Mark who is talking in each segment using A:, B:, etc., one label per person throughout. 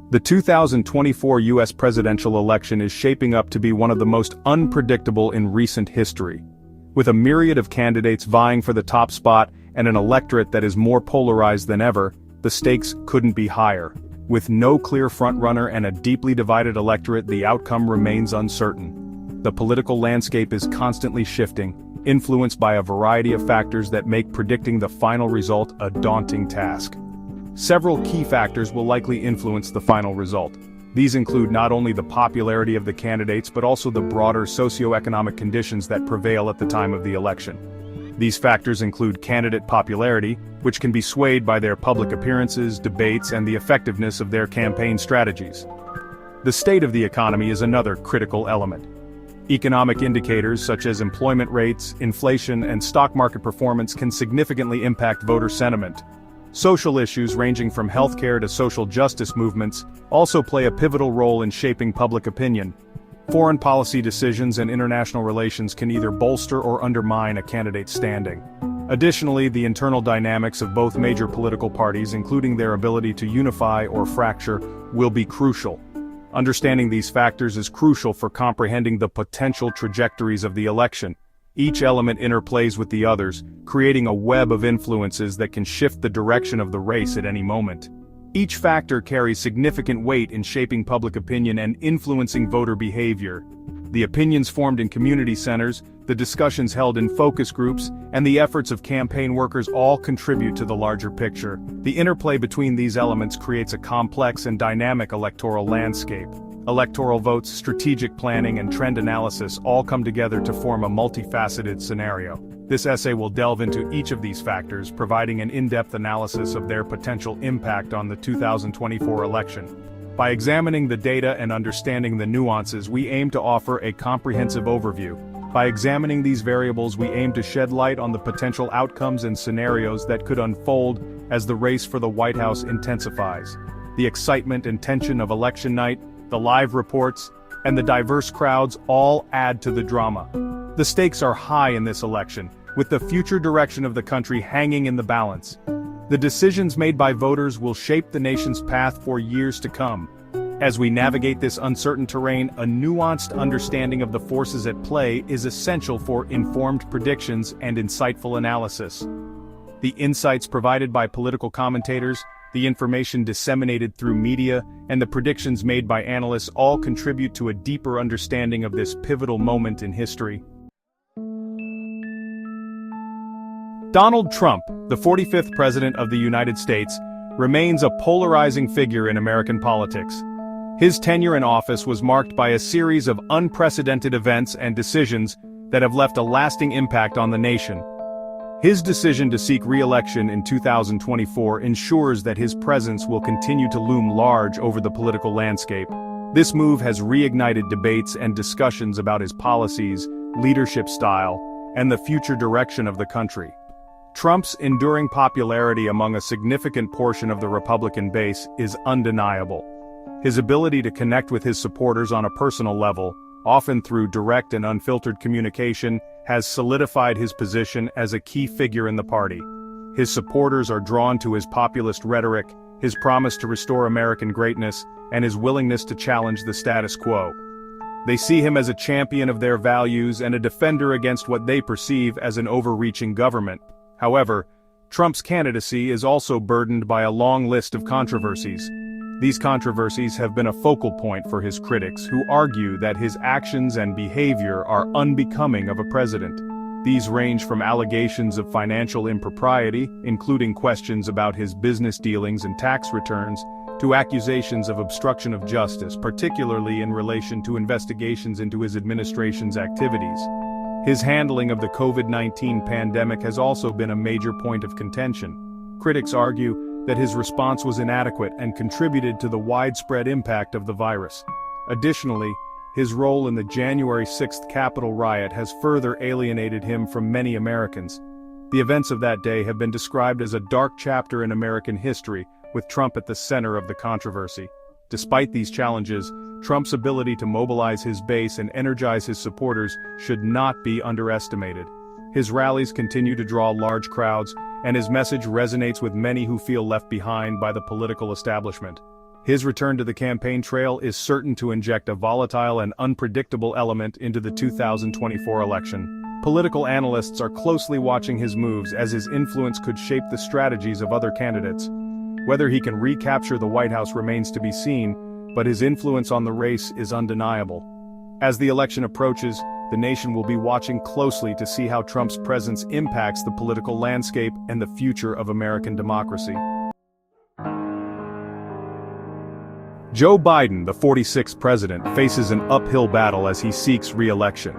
A: The 2024 U.S. presidential election is shaping up to be one of the most unpredictable in recent history. With a myriad of candidates vying for the top spot and an electorate that is more polarized than ever, the stakes couldn't be higher. With no clear frontrunner and a deeply divided electorate, the outcome remains uncertain. The political landscape is constantly shifting, influenced by a variety of factors that make predicting the final result a daunting task. Several key factors will likely influence the final result. These include not only the popularity of the candidates but also the broader socioeconomic conditions that prevail at the time of the election. These factors include candidate popularity, which can be swayed by their public appearances, debates, and the effectiveness of their campaign strategies. The state of the economy is another critical element. Economic indicators such as employment rates, inflation, and stock market performance can significantly impact voter sentiment. Social issues ranging from healthcare to social justice movements also play a pivotal role in shaping public opinion. Foreign policy decisions and international relations can either bolster or undermine a candidate's standing. Additionally, the internal dynamics of both major political parties, including their ability to unify or fracture, will be crucial. Understanding these factors is crucial for comprehending the potential trajectories of the election. Each element interplays with the others, creating a web of influences that can shift the direction of the race at any moment. Each factor carries significant weight in shaping public opinion and influencing voter behavior. The opinions formed in community centers, the discussions held in focus groups, and the efforts of campaign workers all contribute to the larger picture. The interplay between these elements creates a complex and dynamic electoral landscape. Electoral votes, strategic planning, and trend analysis all come together to form a multifaceted scenario. This essay will delve into each of these factors, providing an in-depth analysis of their potential impact on the 2024 election. By examining the data and understanding the nuances, we aim to offer a comprehensive overview. By examining these variables, we aim to shed light on the potential outcomes and scenarios that could unfold as the race for the White House intensifies. The excitement and tension of election night, the live reports, and the diverse crowds all add to the drama. The stakes are high in this election, with the future direction of the country hanging in the balance. The decisions made by voters will shape the nation's path for years to come. As we navigate this uncertain terrain, a nuanced understanding of the forces at play is essential for informed predictions and insightful analysis. The insights provided by political commentators, the information disseminated through media, and the predictions made by analysts all contribute to a deeper understanding of this pivotal moment in history. Donald Trump, the 45th President of the United States, remains a polarizing figure in American politics. His tenure in office was marked by a series of unprecedented events and decisions that have left a lasting impact on the nation. His decision to seek re-election in 2024 ensures that his presence will continue to loom large over the political landscape. This move has reignited debates and discussions about his policies, leadership style, and the future direction of the country. Trump's enduring popularity among a significant portion of the Republican base is undeniable. His ability to connect with his supporters on a personal level, often through direct and unfiltered communication, has solidified his position as a key figure in the party. His supporters are drawn to his populist rhetoric, his promise to restore American greatness, and his willingness to challenge the status quo. They see him as a champion of their values and a defender against what they perceive as an overreaching government. However, Trump's candidacy is also burdened by a long list of controversies. These controversies have been a focal point for his critics, who argue that his actions and behavior are unbecoming of a president. These range from allegations of financial impropriety, including questions about his business dealings and tax returns, to accusations of obstruction of justice, particularly in relation to investigations into his administration's activities. His handling of the COVID-19 pandemic has also been a major point of contention. Critics argue that his response was inadequate and contributed to the widespread impact of the virus. Additionally, his role in the January 6th Capitol riot has further alienated him from many Americans. The events of that day have been described as a dark chapter in American history, with Trump at the center of the controversy. Despite these challenges, Trump's ability to mobilize his base and energize his supporters should not be underestimated. His rallies continue to draw large crowds, and his message resonates with many who feel left behind by the political establishment. His return to the campaign trail is certain to inject a volatile and unpredictable element into the 2024 election. Political analysts are closely watching his moves as his influence could shape the strategies of other candidates. Whether he can recapture the White House remains to be seen, but his influence on the race is undeniable. As the election approaches, the nation will be watching closely to see how Trump's presence impacts the political landscape and the future of American democracy. Joe Biden, the 46th president, faces an uphill battle as he seeks re-election.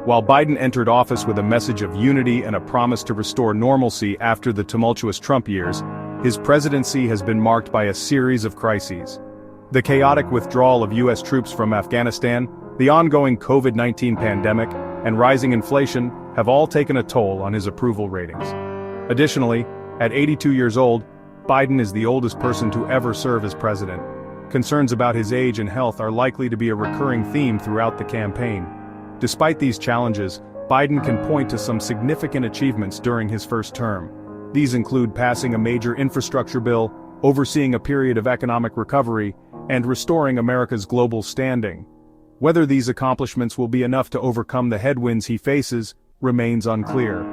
A: While Biden entered office with a message of unity and a promise to restore normalcy after the tumultuous Trump years, his presidency has been marked by a series of crises. The chaotic withdrawal of U.S. troops from Afghanistan, the ongoing COVID-19 pandemic, and rising inflation have all taken a toll on his approval ratings. Additionally, at 82 years old, Biden is the oldest person to ever serve as president. Concerns about his age and health are likely to be a recurring theme throughout the campaign. Despite these challenges, Biden can point to some significant achievements during his first term. These include passing a major infrastructure bill, overseeing a period of economic recovery, and restoring America's global standing. Whether these accomplishments will be enough to overcome the headwinds he faces remains unclear.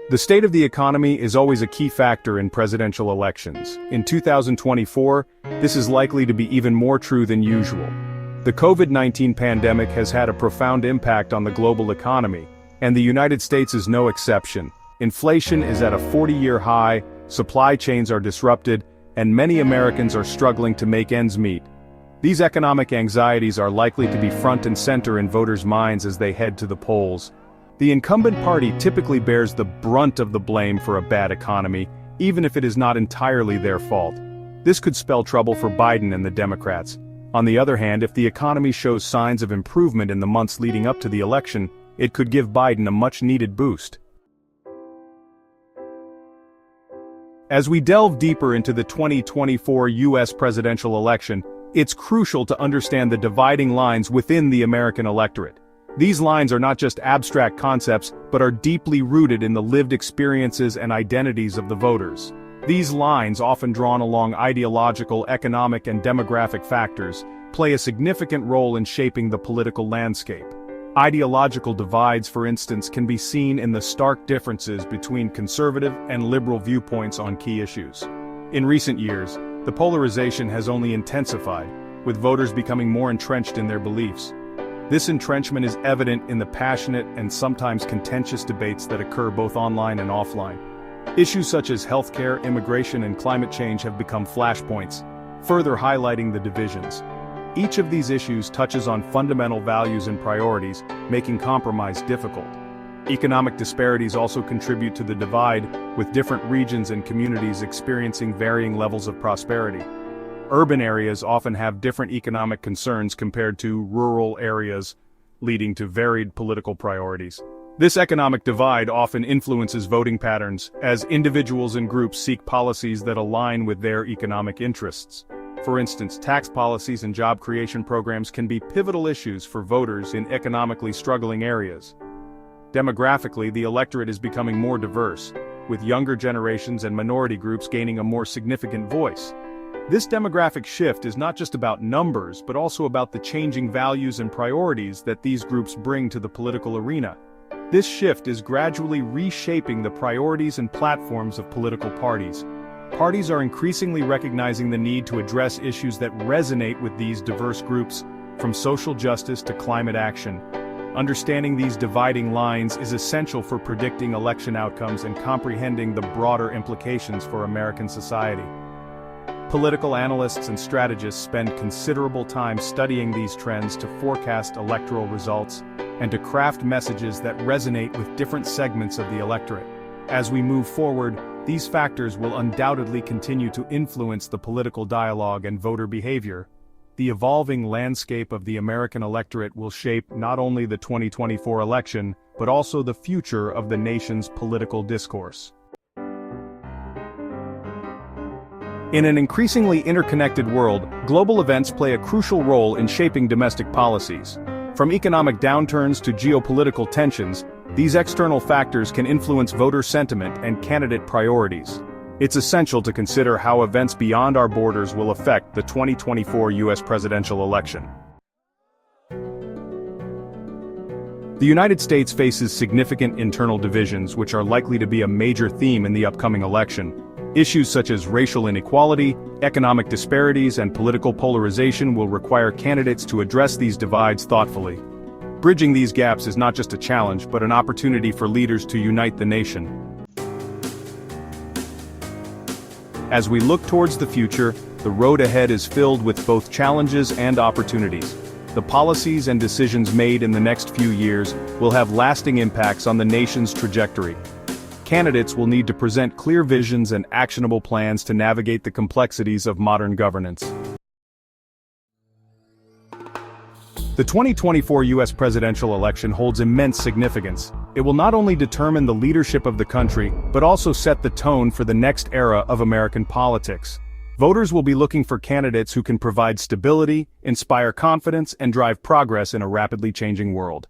A: The state of the economy is always a key factor in presidential elections. In 2024, this is likely to be even more true than usual. The COVID-19 pandemic has had a profound impact on the global economy, and the United States is no exception. Inflation is at a 40-year high, supply chains are disrupted, and many Americans are struggling to make ends meet. These economic anxieties are likely to be front and center in voters' minds as they head to the polls. The incumbent party typically bears the brunt of the blame for a bad economy, even if it is not entirely their fault. This could spell trouble for Biden and the Democrats. On the other hand, if the economy shows signs of improvement in the months leading up to the election, it could give Biden a much-needed boost. As we delve deeper into the 2024 U.S. presidential election, it's crucial to understand the dividing lines within the American electorate. These lines are not just abstract concepts, but are deeply rooted in the lived experiences and identities of the voters. These lines, often drawn along ideological, economic, and demographic factors, play a significant role in shaping the political landscape. Ideological divides, for instance, can be seen in the stark differences between conservative and liberal viewpoints on key issues. In recent years, the polarization has only intensified, with voters becoming more entrenched in their beliefs. This entrenchment is evident in the passionate and sometimes contentious debates that occur both online and offline. Issues such as healthcare, immigration, and climate change have become flashpoints, further highlighting the divisions. Each of these issues touches on fundamental values and priorities, making compromise difficult. Economic disparities also contribute to the divide, with different regions and communities experiencing varying levels of prosperity. Urban areas often have different economic concerns compared to rural areas, leading to varied political priorities. This economic divide often influences voting patterns, as individuals and groups seek policies that align with their economic interests. For instance, tax policies and job creation programs can be pivotal issues for voters in economically struggling areas. Demographically, the electorate is becoming more diverse, with younger generations and minority groups gaining a more significant voice. This demographic shift is not just about numbers, but also about the changing values and priorities that these groups bring to the political arena. This shift is gradually reshaping the priorities and platforms of political parties. Parties are increasingly recognizing the need to address issues that resonate with these diverse groups, from social justice to climate action. Understanding these dividing lines is essential for predicting election outcomes and comprehending the broader implications for American society. Political analysts and strategists spend considerable time studying these trends to forecast electoral results and to craft messages that resonate with different segments of the electorate. As we move forward, these factors will undoubtedly continue to influence the political dialogue and voter behavior. The evolving landscape of the American electorate will shape not only the 2024 election, but also the future of the nation's political discourse. In an increasingly interconnected world, global events play a crucial role in shaping domestic policies. From economic downturns to geopolitical tensions, these external factors can influence voter sentiment and candidate priorities. It's essential to consider how events beyond our borders will affect the 2024 U.S. presidential election. The United States faces significant internal divisions which are likely to be a major theme in the upcoming election. Issues such as racial inequality, economic disparities, and political polarization will require candidates to address these divides thoughtfully. Bridging these gaps is not just a challenge but an opportunity for leaders to unite the nation. As we look towards the future, the road ahead is filled with both challenges and opportunities. The policies and decisions made in the next few years will have lasting impacts on the nation's trajectory. Candidates will need to present clear visions and actionable plans to navigate the complexities of modern governance. The 2024 U.S. presidential election holds immense significance. It will not only determine the leadership of the country, but also set the tone for the next era of American politics. Voters will be looking for candidates who can provide stability, inspire confidence, and drive progress in a rapidly changing world.